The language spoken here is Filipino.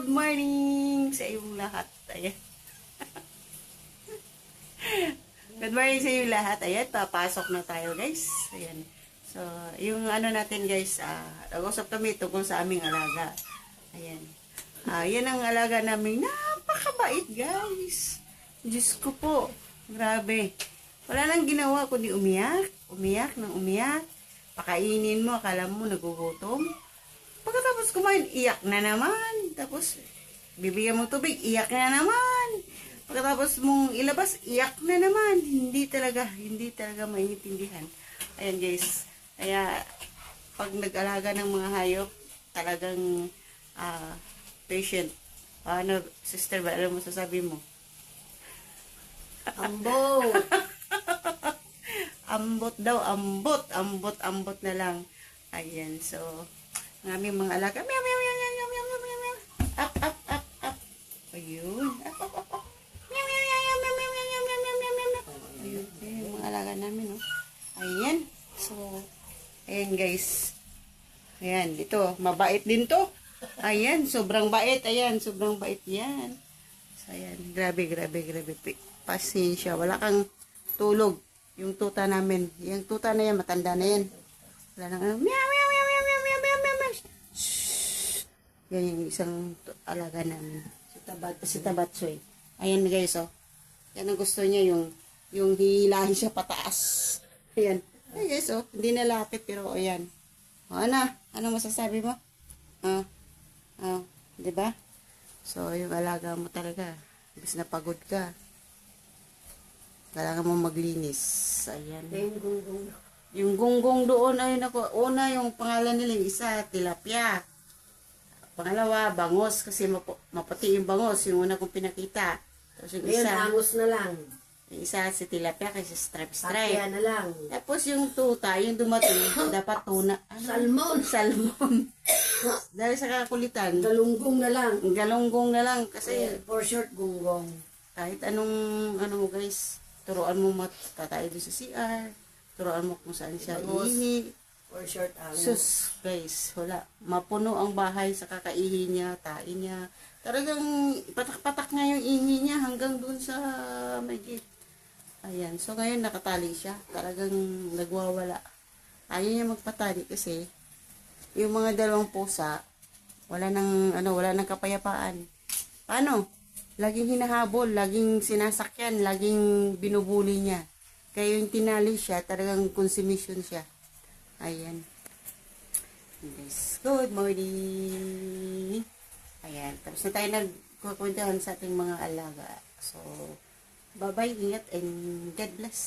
good morning sa iyong lahat. Ayan. Good morning sa iyong lahat. Ayan, papasok na tayo guys. Ayan. So, yung ano natin guys, nag-usap kami tungkol sa aming alaga. Ayan. Yan ang alaga namin. Napakabait guys. Diyos ko po. Grabe. Wala nang ginawa kundi umiyak. Umiyak ng umiyak. Pakainin mo, akala mo nagugutom. Pagkatapos kumain, iyak na naman. Tapos, bibigyan mo tubig, iyak na naman. Pagkatapos mong ilabas, iyak na naman. Hindi talaga maintindihan. Ayan guys. Kaya, pag nag-alaga ng mga hayop, talagang patient. Ano, sister ba, alam mo sasabi mo? Ambot. Ambot daw, ambot na lang. Ayan, so, ang aming mga alaga, meow, meow, meow, meow, meow, meow, meow, meow, up, up, up, up. Ayun, up, up, up, up. Meow, meow, meow, meow, meow, meow, meow, meow, meow, meow, meow. Ayun, yung mga alaga namin, oh. Ayan, so, ayan guys. Ayan, dito, mabait din to. Ayan, sobrang bait, ayan, sobrang bait yan. So, ayan, grabe. Pasensya, wala kang tulog. Yung tuta namin. Yung tuta na yan, matanda na yan. Wala nang ano. Meow, meow, meow, meow, meow, meow, meow, meow, meow. Shhh. Yan yung isang alaga namin. Si Tabatsoy. Ayan guys, oh. Yan ang gusto niya, yung hihilahin siya pataas. Ayan. Ayan guys, oh. Hindi nalapit, pero ayan. O, ano masasabi mo? Diba? So, yung alaga mo talaga. Ibig na pagod ka. Kailangan mo maglinis. Ayan. Yung gunggong doon, ayun ako. Una, yung pangalan nila, yung isa, tilapia. Pangalawa, bangos. Kasi maputi yung bangos. Yung una kong pinakita. Tapos yung isa, bangos na lang. yung isa, si tilapia, kasi stripe. Papaya na lang. Tapos yung tuta, yung dumating, dapat tuna. Salmon. Dahil sa kakulitan. Galunggong na lang. Galunggong na lang. Kasi, For short, gunggong. kahit ano mo guys, turuan mo matatay doon sa CR, turuan mo kung saan siya ihi. For short, Sus, guys, wala. Mapuno ang bahay sa kakaihi niya, tain niya. Talagang patak-patak nga yung ihi niya hanggang doon sa may gate. Ayan, so ngayon nakatali siya. Talagang nagwawala. Ayaw niya magpatali kasi yung mga dalawang pusa, wala nang kapayapaan. Paano? Laging hinahabol, laging sinasakyan, laging binubuli niya. Kaya yung tinali siya, talagang consumption siya. Ayan. Yes. Good morning. Ayan. Tapos na tayo nagkukwentuhan sa ating mga alaga. So, bye-bye, ingat, and God bless.